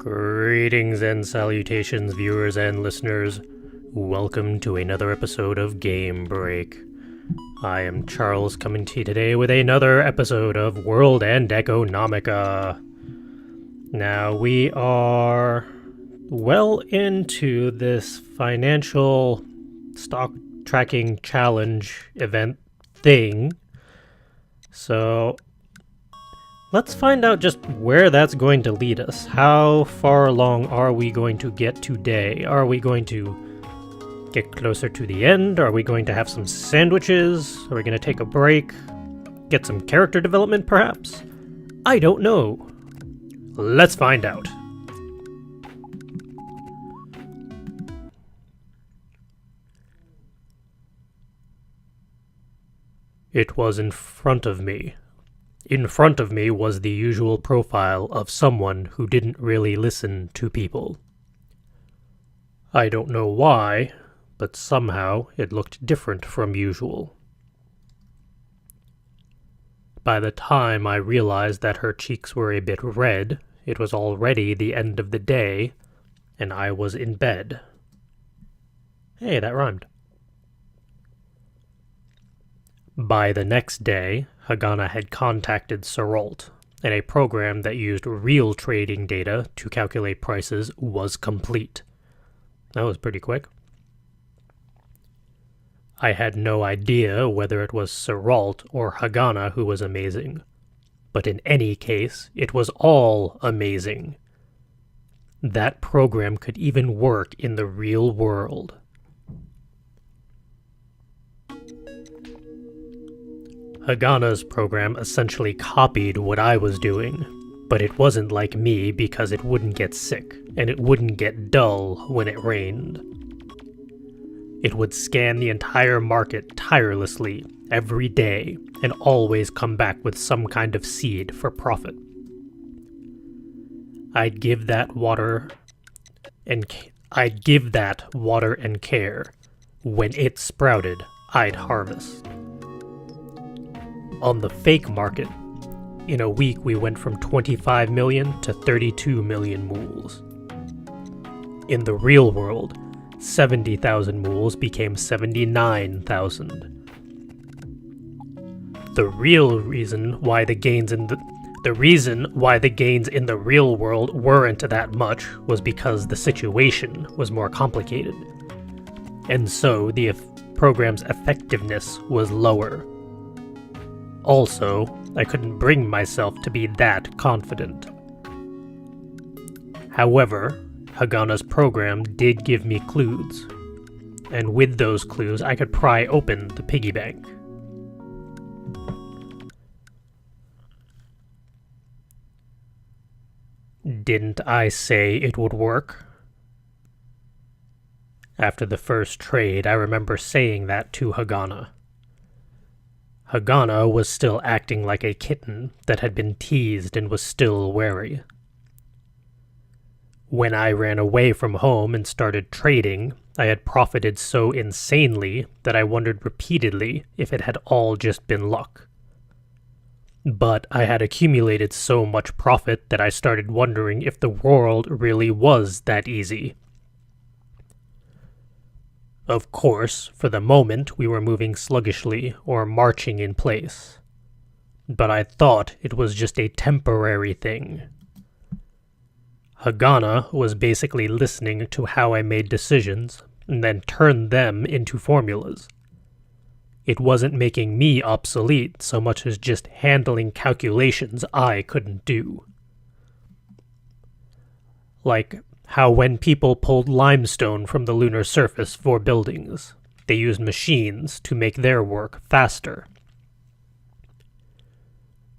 Greetings and salutations, viewers and listeners. Welcome to another episode of Game Break. I am Charles, coming to you today with another episode of World and Economica. Now, we are well into this financial stock tracking challenge event thing. So let's find out just where that's going to lead us. How far along are we going to get today? Are we going to get closer to the end? Are we going to have some sandwiches? Are we going to take a break? Get some character development, perhaps? I don't know. Let's find out. It was in front of me. In front of me was the usual profile of someone who didn't really listen to people. I don't know why, but somehow it looked different from usual. By the time I realized that her cheeks were a bit red, it was already the end of the day, and I was in bed. Hey, that rhymed. By the next day, Hagana had contacted Serrault, and a program that used real trading data to calculate prices was complete. That was pretty quick. I had no idea whether it was Serrault or Hagana who was amazing, but in any case, it was all amazing. That program could even work in the real world. Hagana's program essentially copied what I was doing, but it wasn't like me because it wouldn't get sick, and it wouldn't get dull when it rained. It would scan the entire market tirelessly, every day, and always come back with some kind of seed for profit. I'd give that water and care. When it sprouted, I'd harvest. On the fake market, in a week we went from 25 million to 32 million mools. In the real world, 70,000 mools became 79,000. The reason why the gains in the real world weren't that much was because the situation was more complicated, and so the program's effectiveness was lower. Also, I couldn't bring myself to be that confident. However, Hagana's program did give me clues, and with those clues I could pry open the piggy bank. Didn't I say it would work? After the first trade, I remember saying that to Hagana. Hagana was still acting like a kitten that had been teased and was still wary. When I ran away from home and started trading, I had profited so insanely that I wondered repeatedly if it had all just been luck. But I had accumulated so much profit that I started wondering if the world really was that easy. Of course, for the moment we were moving sluggishly or marching in place. But I thought it was just a temporary thing. Hagana was basically listening to how I made decisions and then turned them into formulas. It wasn't making me obsolete so much as just handling calculations I couldn't do. Like how when people pulled limestone from the lunar surface for buildings, they used machines to make their work faster.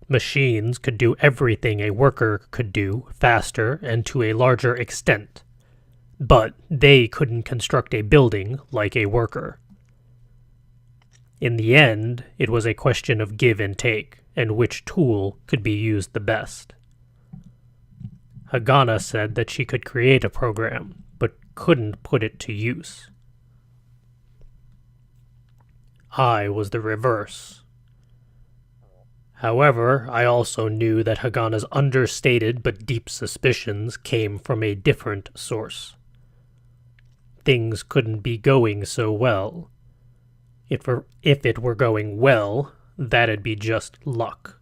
Machines could do everything a worker could do faster and to a larger extent, but they couldn't construct a building like a worker. In the end, it was a question of give and take, and which tool could be used the best. Hagana said that she could create a program, but couldn't put it to use. I was the reverse. However, I also knew that Hagana's understated but deep suspicions came from a different source. Things couldn't be going so well. If it were going well, that'd be just luck.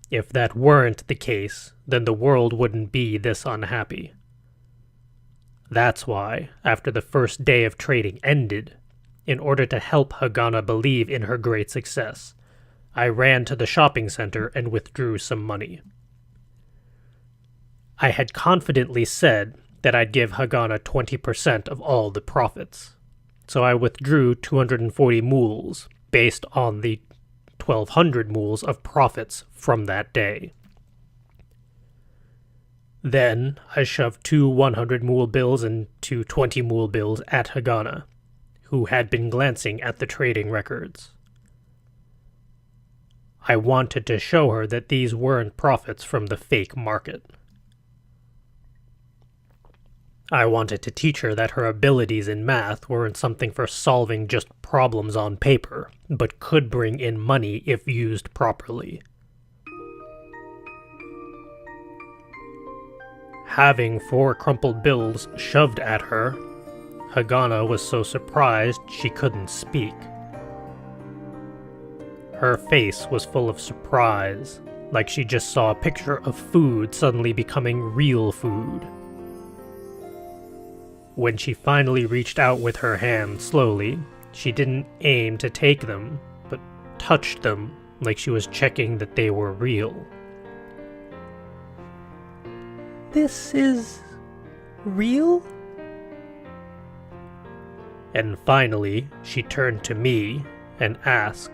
If that weren't the case, then the world wouldn't be this unhappy. That's why, after the first day of trading ended, in order to help Hagana believe in her great success, I ran to the shopping center and withdrew some money. I had confidently said that I'd give Hagana 20% of all the profits, so I withdrew 240 mools based on the 1,200 mools of profits from that day. Then I shoved 2 100 mool bills and 2 20 mool bills at Hagana, who had been glancing at the trading records. I wanted to show her that these weren't profits from the fake market. I wanted to teach her that her abilities in math weren't something for solving just problems on paper, but could bring in money if used properly. Having 4 crumpled bills shoved at her, Hagana was so surprised she couldn't speak. Her face was full of surprise, like she just saw a picture of food suddenly becoming real food. When she finally reached out with her hand slowly, she didn't aim to take them, but touched them like she was checking that they were real. This is real? And finally, she turned to me and asked.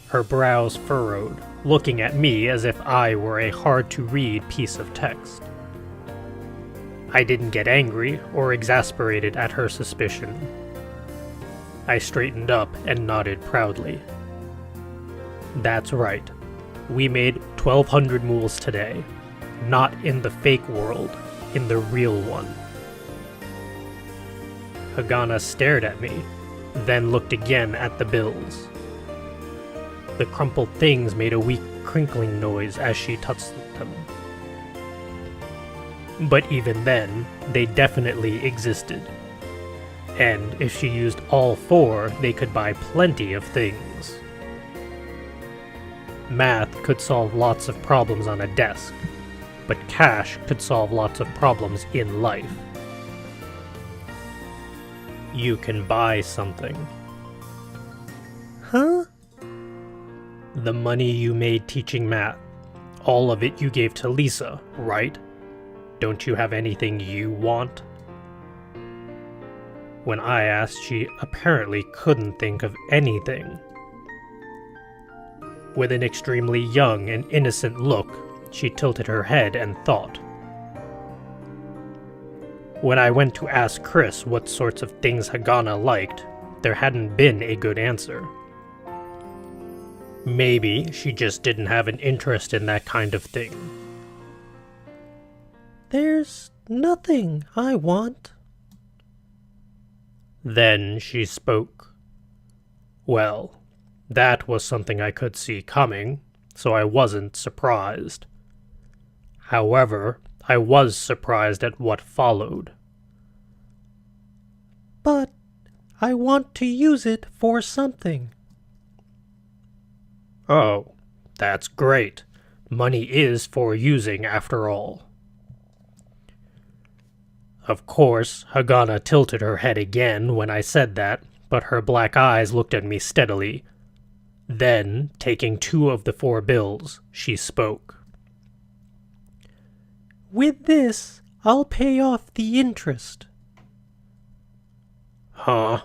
Her brows furrowed, looking at me as if I were a hard-to-read piece of text. I didn't get angry or exasperated at her suspicion. I straightened up and nodded proudly. That's right. We made 1,200 mools today. Not in the fake world, in the real one. Hagana stared at me, then looked again at the bills. The crumpled things made a weak crinkling noise as she touched them. But even then, they definitely existed. And if she used all 4, they could buy plenty of things. Math could solve lots of problems on a desk, but cash could solve lots of problems in life. You can buy something. Huh? The money you made teaching math, all of it you gave to Lisa, right? Don't you have anything you want? When I asked, she apparently couldn't think of anything. With an extremely young and innocent look, she tilted her head and thought. When I went to ask Chris what sorts of things Hagana liked, there hadn't been a good answer. Maybe she just didn't have an interest in that kind of thing. There's nothing I want. Then she spoke. Well, that was something I could see coming, so I wasn't surprised. However, I was surprised at what followed. But I want to use it for something. Oh, that's great. Money is for using after all. Of course, Hagana tilted her head again when I said that, but her black eyes looked at me steadily. Then, taking 2 of the 4 bills, she spoke. With this, I'll pay off the interest. Huh?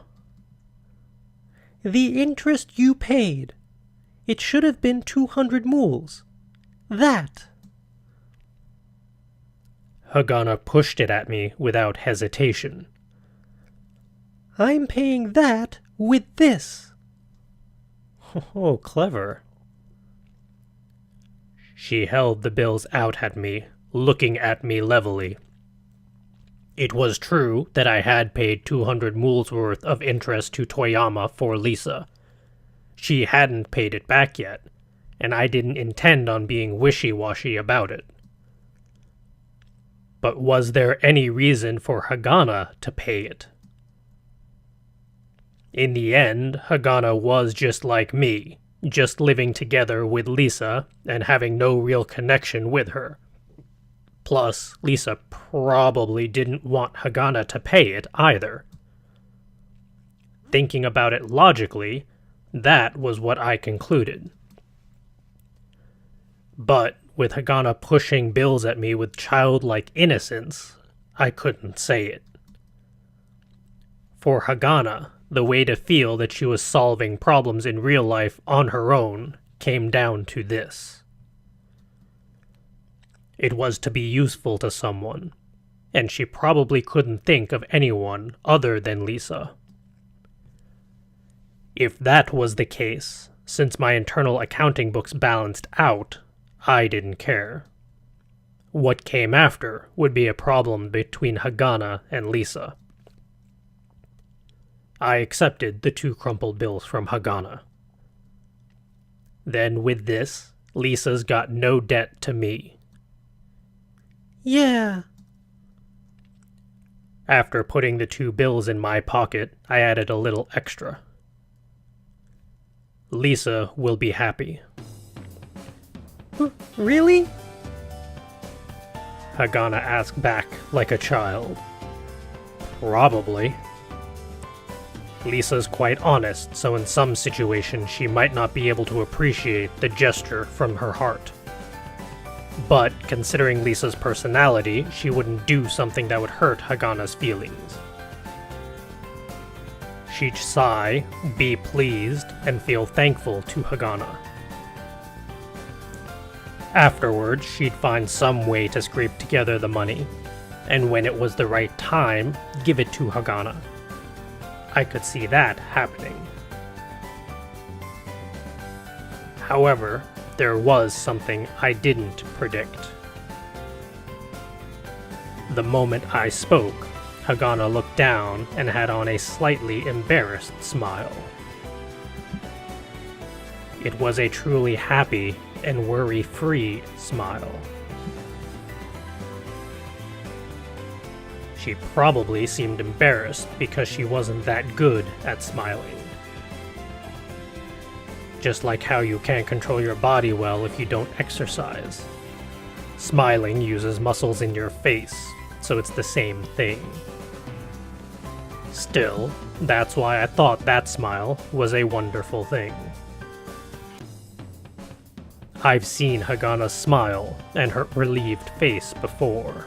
The interest you paid. It should have been 200 mools. That. Hagana pushed it at me without hesitation. I'm paying that with this. Oh, clever. She held the bills out at me, looking at me levelly. It was true that I had paid 200 mools worth of interest to Toyama for Lisa. She hadn't paid it back yet, and I didn't intend on being wishy-washy about it. But was there any reason for Hagana to pay it? In the end, Hagana was just like me, just living together with Lisa and having no real connection with her. Plus, Lisa probably didn't want Hagana to pay it either. Thinking about it logically, that was what I concluded. But with Hagana pushing bills at me with childlike innocence, I couldn't say it. For Hagana, the way to feel that she was solving problems in real life on her own came down to this. It was to be useful to someone, and she probably couldn't think of anyone other than Lisa. If that was the case, since my internal accounting books balanced out, I didn't care. What came after would be a problem between Hagana and Lisa. I accepted the 2 crumpled bills from Hagana. Then with this, Lisa's got no debt to me. Yeah. After putting the 2 bills in my pocket, I added a little extra. Lisa will be happy. Really? Hagana asked back like a child. Probably. Lisa's quite honest, so in some situations she might not be able to appreciate the gesture from her heart. But considering Lisa's personality, she wouldn't do something that would hurt Hagana's feelings. She'd sigh, be pleased, and feel thankful to Hagana. Afterwards, she'd find some way to scrape together the money, and when it was the right time, give it to Hagana. I could see that happening. However, there was something I didn't predict. The moment I spoke, Hagana looked down and had on a slightly embarrassed smile. It was a truly happy and worry-free smile. She probably seemed embarrassed because she wasn't that good at smiling. Just like how you can't control your body well if you don't exercise. Smiling uses muscles in your face, so it's the same thing. Still, that's why I thought that smile was a wonderful thing. I've seen Hagana smile and her relieved face before.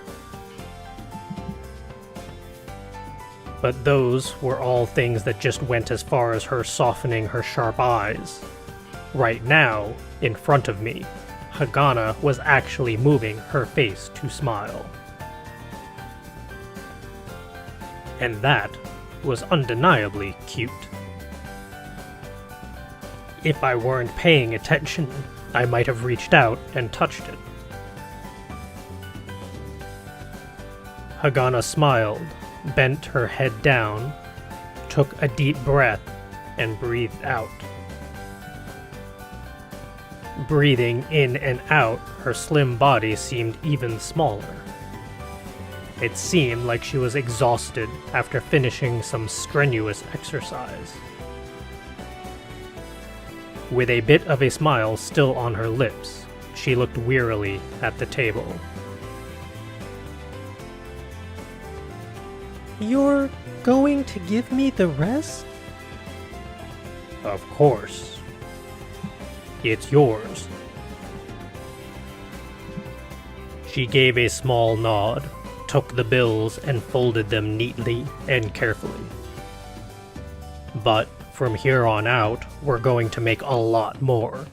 But those were all things that just went as far as her softening her sharp eyes. Right now, in front of me, Hagana was actually moving her face to smile. And that was undeniably cute. If I weren't paying attention, I might have reached out and touched it. Hagana smiled, bent her head down, took a deep breath, and breathed out. Breathing in and out, her slim body seemed even smaller. It seemed like she was exhausted after finishing some strenuous exercise. With a bit of a smile still on her lips, she looked wearily at the table. You're going to give me the rest? Of course. It's yours. She gave a small nod, took the bills and folded them neatly and carefully. But from here on out, we're going to make a lot more.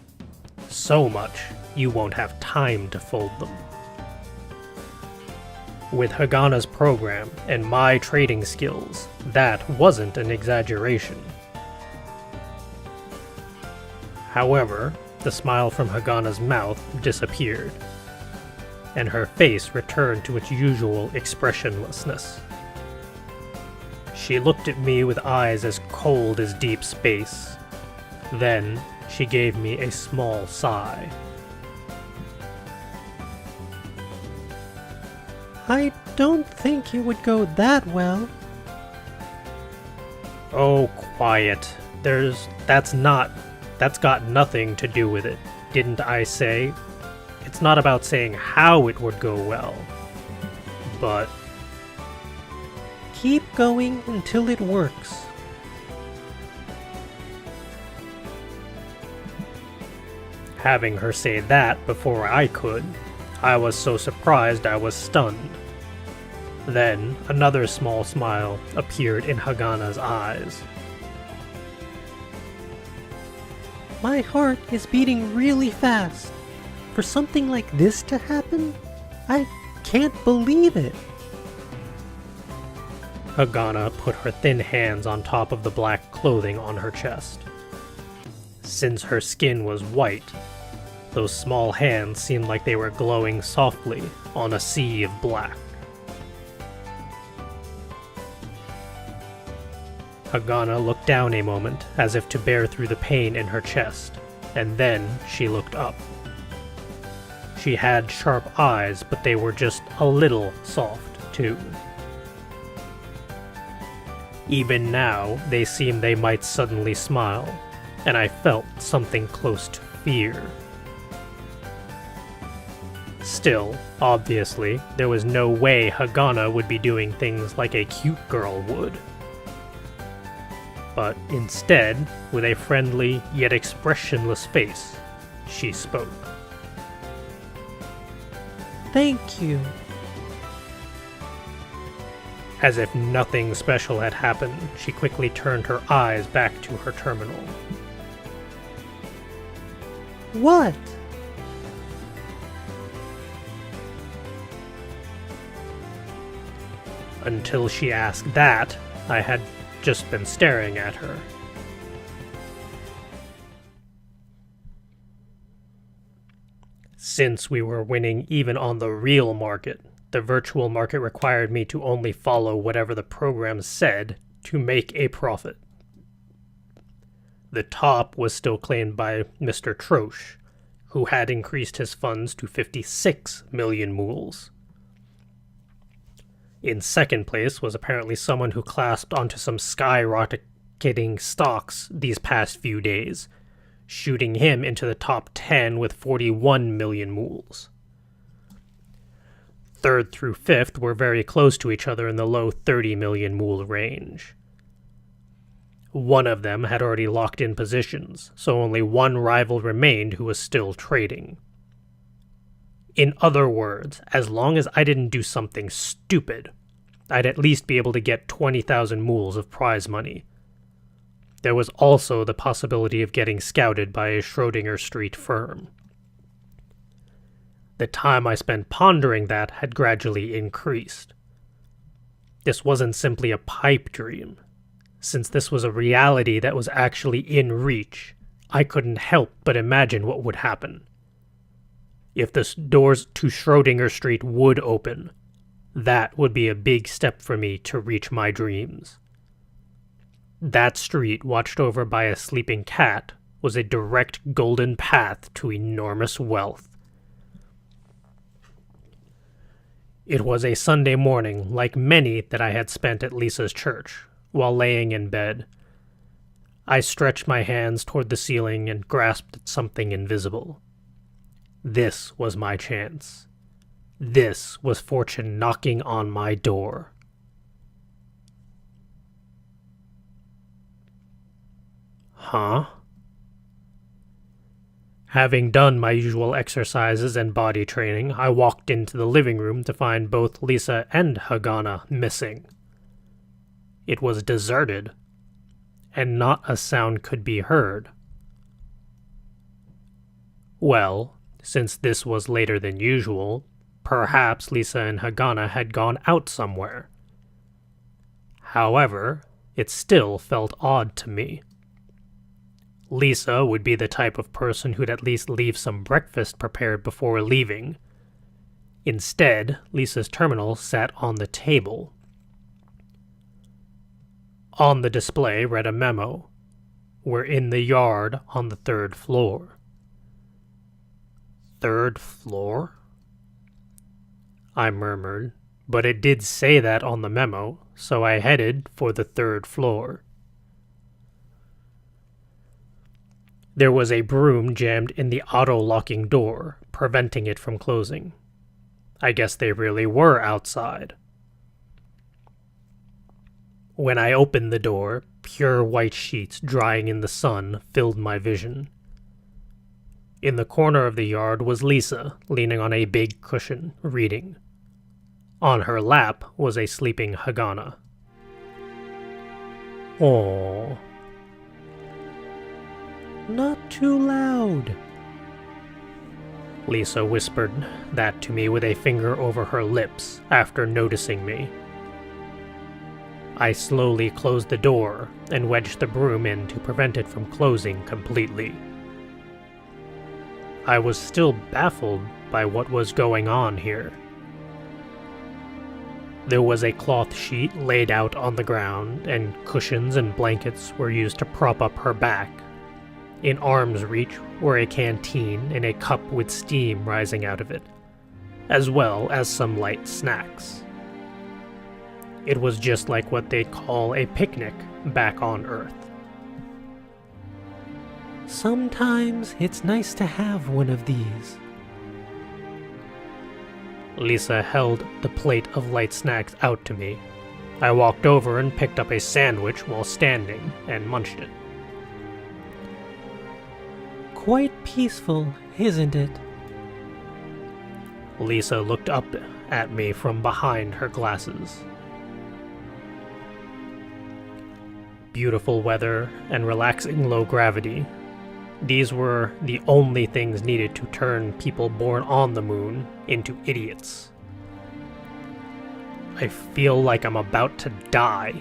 So much, you won't have time to fold them. With Hagana's program and my trading skills, that wasn't an exaggeration. However, the smile from Hagana's mouth disappeared, and her face returned to its usual expressionlessness. She looked at me with eyes as cold as deep space, Then she gave me a small sigh. I don't think it would go that well. Oh, quiet. That's got nothing to do with it. Didn't I say? It's not about saying how it would go well. But Keep going until it works. having her say that before I could, I was so surprised I was stunned. Then another small smile appeared in Hagana's eyes. My heart is beating really fast. For something like this to happen, I can't believe it. Hagana put her thin hands on top of the black clothing on her chest. Since her skin was white, those small hands seemed like they were glowing softly on a sea of black. Hagana looked down a moment as if to bear through the pain in her chest, and then she looked up. She had sharp eyes, but they were just a little soft, too. Even now, they seemed they might suddenly smile, and I felt something close to fear. Still, obviously, there was no way Hagana would be doing things like a cute girl would. But instead, with a friendly yet expressionless face, she spoke. Thank you. As if nothing special had happened, she quickly turned her eyes back to her terminal. What? Until she asked that, I had just been staring at her. Since we were winning even on the real market, the virtual market required me to only follow whatever the program said to make a profit. The top was still claimed by Mr. Troche, who had increased his funds to 56 million mools. In second place was apparently someone who clasped onto some skyrocketing stocks these past few days, shooting him into the top 10 with 41 million mools. Third through fifth were very close to each other in the low 30 million mool range. One of them had already locked in positions, so only one rival remained who was still trading. In other words, as long as I didn't do something stupid, I'd at least be able to get 20,000 mools of prize money. There was also the possibility of getting scouted by a Schrödinger Street firm. The time I spent pondering that had gradually increased. This wasn't simply a pipe dream. Since this was a reality that was actually in reach, I couldn't help but imagine what would happen. If the doors to Schrödinger Street would open, that would be a big step for me to reach my dreams. That street, watched over by a sleeping cat, was a direct golden path to enormous wealth. It was a Sunday morning, like many that I had spent at Lisa's church, while laying in bed. I stretched my hands toward the ceiling and grasped at something invisible. This was my chance. This was fortune knocking on my door. Huh? Having done my usual exercises and body training, I walked into the living room to find both Lisa and Hagana missing. It was deserted, and not a sound could be heard. Well, since this was later than usual, perhaps Lisa and Hagana had gone out somewhere. However, it still felt odd to me. Lisa would be the type of person who'd at least leave some breakfast prepared before leaving. Instead, Lisa's terminal sat on the table. On the display read a memo. were in the yard on the 3rd floor. 3rd floor? I murmured, but it did say that on the memo, so I headed for the 3rd floor. There was a broom jammed in the auto-locking door, preventing it from closing. I guess they really were outside. When I opened the door, pure white sheets drying in the sun filled my vision. In the corner of the yard was Lisa, leaning on a big cushion, reading. On her lap was a sleeping Hagana. "Aww." Not too loud. Lisa whispered that to me with a finger over her lips after noticing me. I slowly closed the door and wedged the broom in to prevent it from closing completely. I was still baffled by what was going on here. There was a cloth sheet laid out on the ground, and cushions and blankets were used to prop up her back. In arm's reach were a canteen and a cup with steam rising out of it, as well as some light snacks. It was just like what they'd call a picnic back on Earth. Sometimes it's nice to have one of these. Lisa held the plate of light snacks out to me. I walked over and picked up a sandwich while standing and munched it. Quite peaceful, isn't it? Lisa looked up at me from behind her glasses. Beautiful weather and relaxing low gravity. These were the only things needed to turn people born on the moon into idiots. I feel like I'm about to die.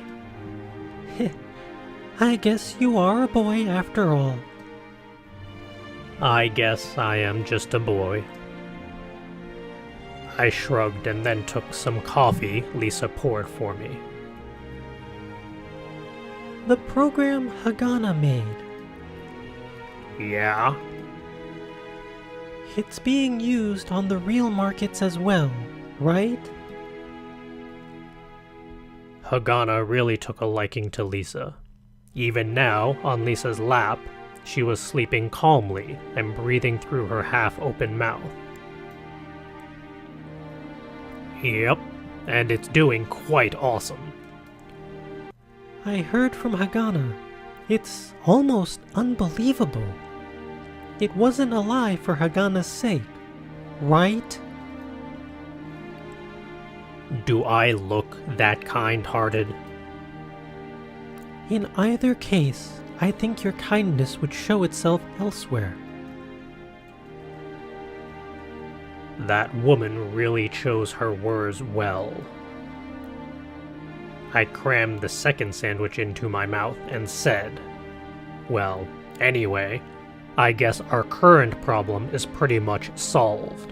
I guess you are a boy after all. I guess I am just a boy. I shrugged and then took some coffee Lisa poured for me. The program Hagana made. Yeah? It's being used on the real markets as well, right? Hagana really took a liking to Lisa. Even now, on Lisa's lap, she was sleeping calmly and breathing through her half-open mouth. Yep, and it's doing quite awesome. I heard from Hagana. It's almost unbelievable. It wasn't a lie for Hagana's sake, right? Do I look that kind-hearted? In either case, I think your kindness would show itself elsewhere. That woman really chose her words well. I crammed the second sandwich into my mouth and said, "Well, anyway, I guess our current problem is pretty much solved.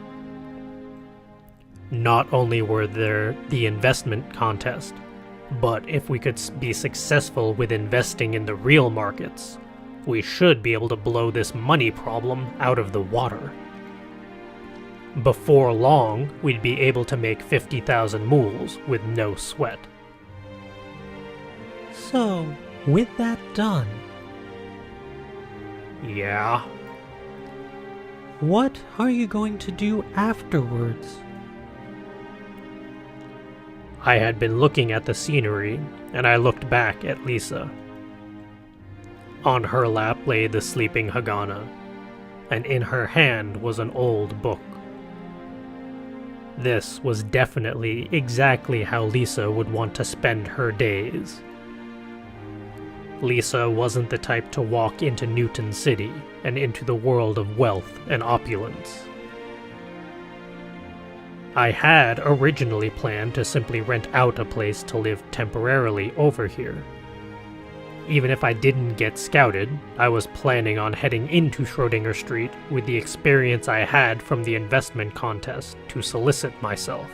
Not only were there the investment contest, but if we could be successful with investing in the real markets, we should be able to blow this money problem out of the water. Before long, we'd be able to make 50,000 mools with no sweat." So, with that done, Yeah? what are you going to do afterwards? I had been looking at the scenery, and I looked back at Lisa. On her lap lay the sleeping Hagana, and in her hand was an old book. This was definitely exactly how Lisa would want to spend her days. Lisa wasn't the type to walk into Newton City and into the world of wealth and opulence. I had originally planned to simply rent out a place to live temporarily over here. Even if I didn't get scouted, I was planning on heading into Schrödinger Street with the experience I had from the investment contest to solicit myself.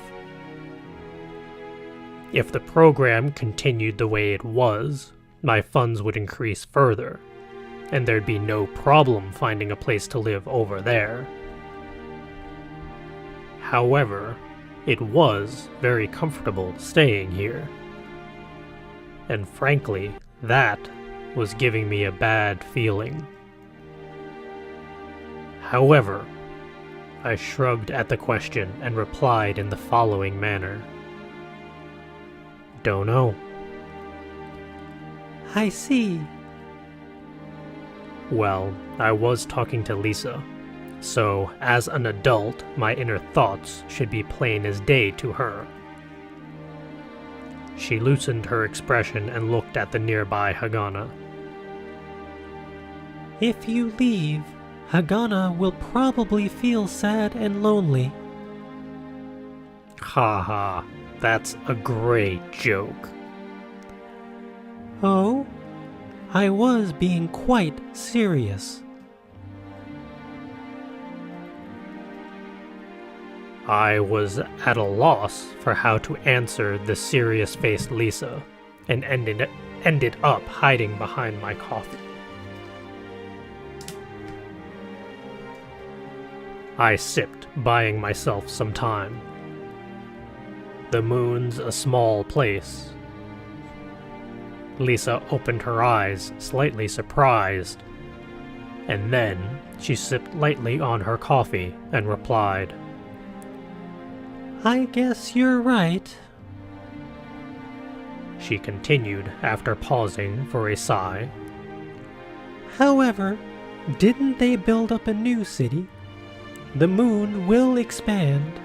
If the program continued the way it was, my funds would increase further, and there'd be no problem finding a place to live over there. However, it was very comfortable staying here. And frankly, that was giving me a bad feeling. However, I shrugged at the question and replied in the following manner. Don't know. I see. Well, I was talking to Lisa, so as an adult, my inner thoughts should be plain as day to her. She loosened her expression and looked at the nearby Hagana. If you leave, Hagana will probably feel sad and lonely. Haha, that's a great joke. Oh? I was being quite serious. I was at a loss for how to answer the serious-faced Lisa, and ended up hiding behind my coffee. I sipped, buying myself some time. The moon's a small place. Lisa opened her eyes, slightly surprised, and then she sipped lightly on her coffee and replied, I guess you're right. She continued after pausing for a sigh. However, didn't they build up a new city? The moon will expand.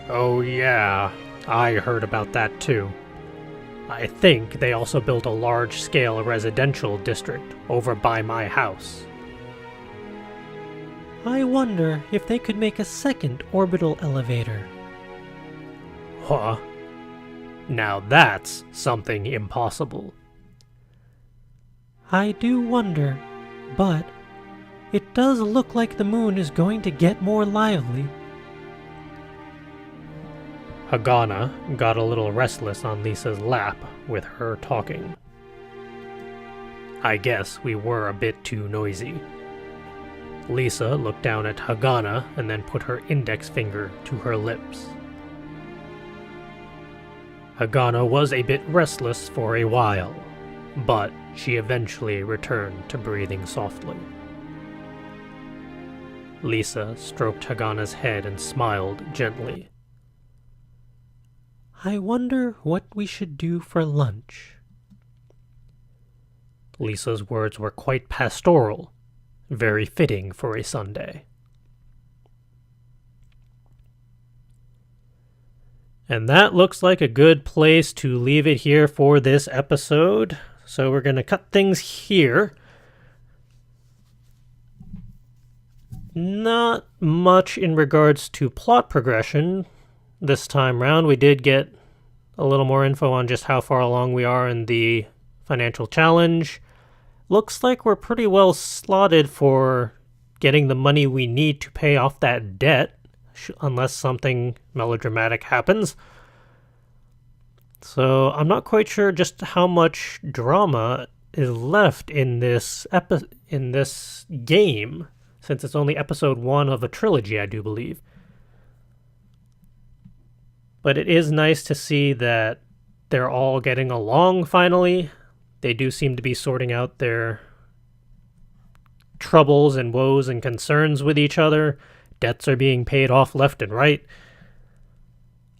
Oh yeah, I heard about that too. I think they also built a large-scale residential district over by my house. I wonder if they could make a second orbital elevator. Huh? Now that's something impossible. I do wonder, but it does look like the moon is going to get more lively. Hagana got a little restless on Lisa's lap with her talking. I guess we were a bit too noisy. Lisa looked down at Hagana and then put her index finger to her lips. Hagana was a bit restless for a while, but she eventually returned to breathing softly. Lisa stroked Hagana's head and smiled gently. I wonder what we should do for lunch. Lisa's words were quite pastoral, very fitting for a Sunday. And that looks like a good place to leave it here for this episode. So we're going to cut things here. Not much in regards to plot progression. This time round, we did get a little more info on just how far along we are in the financial challenge. Looks like we're pretty well slotted for getting the money we need to pay off that debt, unless something melodramatic happens. So I'm not quite sure just how much drama is left in this game, since it's only episode 1 of a trilogy, I do believe. But it is nice to see that they're all getting along finally. They do seem to be sorting out their troubles and woes and concerns with each other. Debts are being paid off left and right.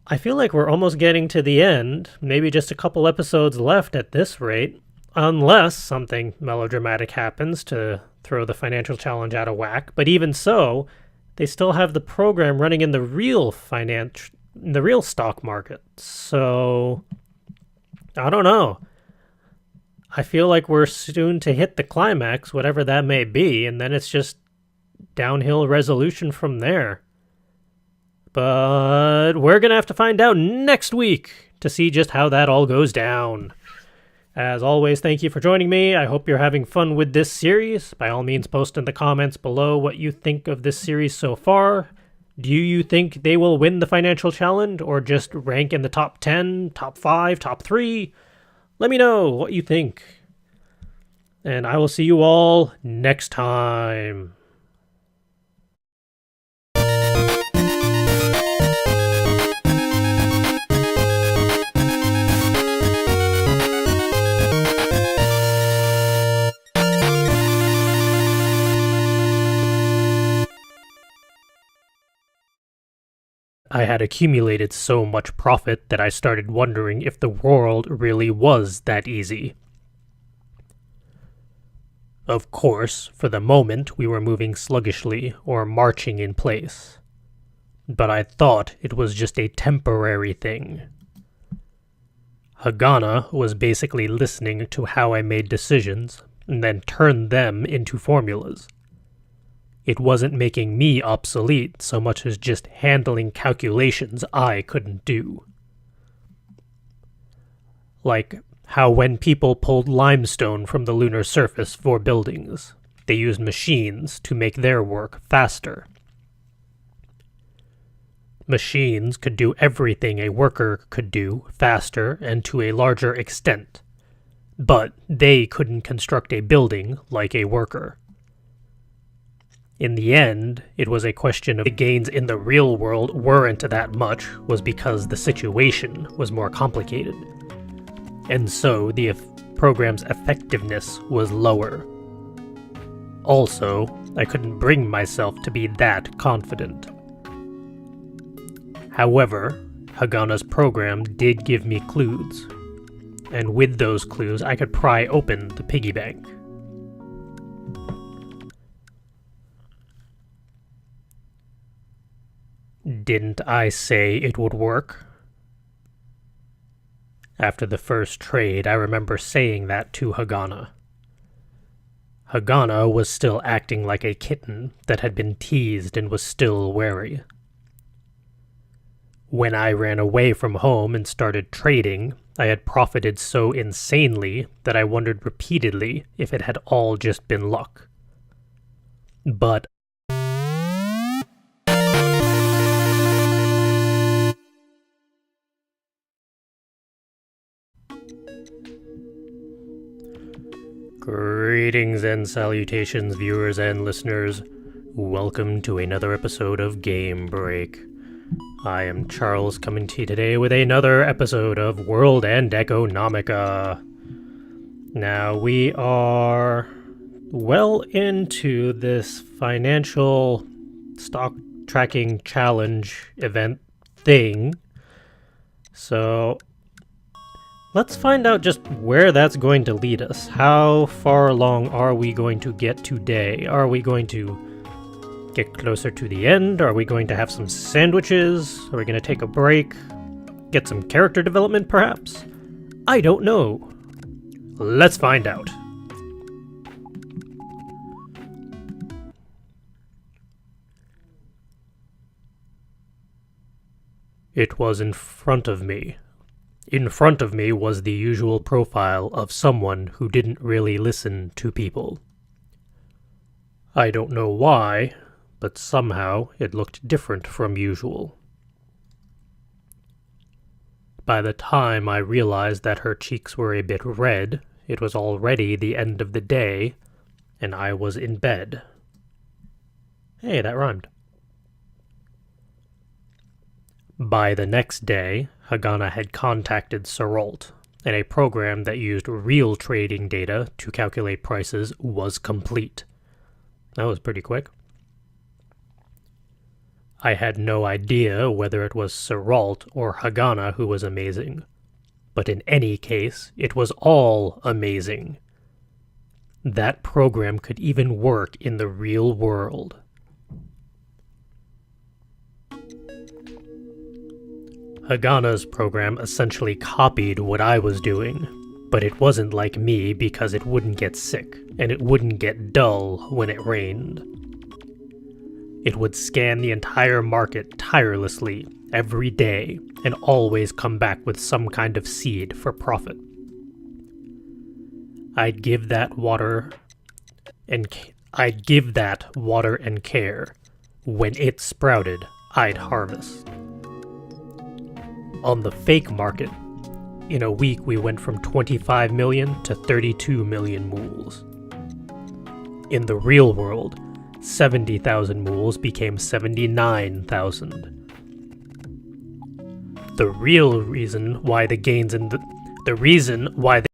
I feel like we're almost getting to the end, maybe just a couple episodes left at this rate, unless something melodramatic happens to throw the financial challenge out of whack. But even so, they still have the program running in the real stock market. So, I don't know. I feel like we're soon to hit the climax, whatever that may be, and then it's just downhill resolution from there. But we're going to have to find out next week to see just how that all goes down. As always, thank you for joining me. I hope you're having fun with this series. By all means, post in the comments below what you think of this series so far. Do you think they will win the financial challenge or just rank in the top 10, top 5, top 3? Let me know what you think. and I will see you all next time. I had accumulated so much profit that I started wondering if the world really was that easy. Of course, for the moment we were moving sluggishly or marching in place. But I thought it was just a temporary thing. Hagana was basically listening to how I made decisions and then turned them into formulas. It wasn't making me obsolete so much as just handling calculations I couldn't do. Like how when people pulled limestone from the lunar surface for buildings, they used machines to make their work faster. Machines could do everything a worker could do faster and to a larger extent, but they couldn't construct a building like a worker. In the end, it was a question of the gains in the real world weren't that much was because the situation was more complicated. And so the program's effectiveness was lower. Also, I couldn't bring myself to be that confident. However, Hagana's program did give me clues, and with those clues I could pry open the piggy bank. Didn't I say it would work? After the first trade, I remember saying that to Hagana. Hagana was still acting like a kitten that had been teased and was still wary. When I ran away from home and started trading, I had profited so insanely that I wondered repeatedly if it had all just been luck. But greetings and salutations, viewers and listeners. Welcome to another episode of Game Break. I am Charles, coming to you today with another episode of World and Economica. Now, we are well into this financial stock tracking challenge event thing. So let's find out just where that's going to lead us. How far along are we going to get today? Are we going to get closer to the end? Are we going to have some sandwiches? Are we going to take a break? Get some character development, perhaps? I don't know. Let's find out. It was in front of me. In front of me was the usual profile of someone who didn't really listen to people. I don't know why, but somehow it looked different from usual. By the time I realized that her cheeks were a bit red, it was already the end of the day, and I was in bed. Hey, that rhymed. By the next day, Hagana had contacted Serrault, and a program that used real trading data to calculate prices was complete. That was pretty quick. I had no idea whether it was Serrault or Hagana who was amazing, but in any case, it was all amazing. That program could even work in the real world. Hagana's program essentially copied what I was doing, but it wasn't like me because it wouldn't get sick, and it wouldn't get dull when it rained. It would scan the entire market tirelessly every day and always come back with some kind of seed for profit. I'd give that water and care. When it sprouted, I'd harvest. On the fake market, in a week we went from 25 million to 32 million mools. In the real world, 70,000 moles became 79,000. The real reason why the gains in the reason why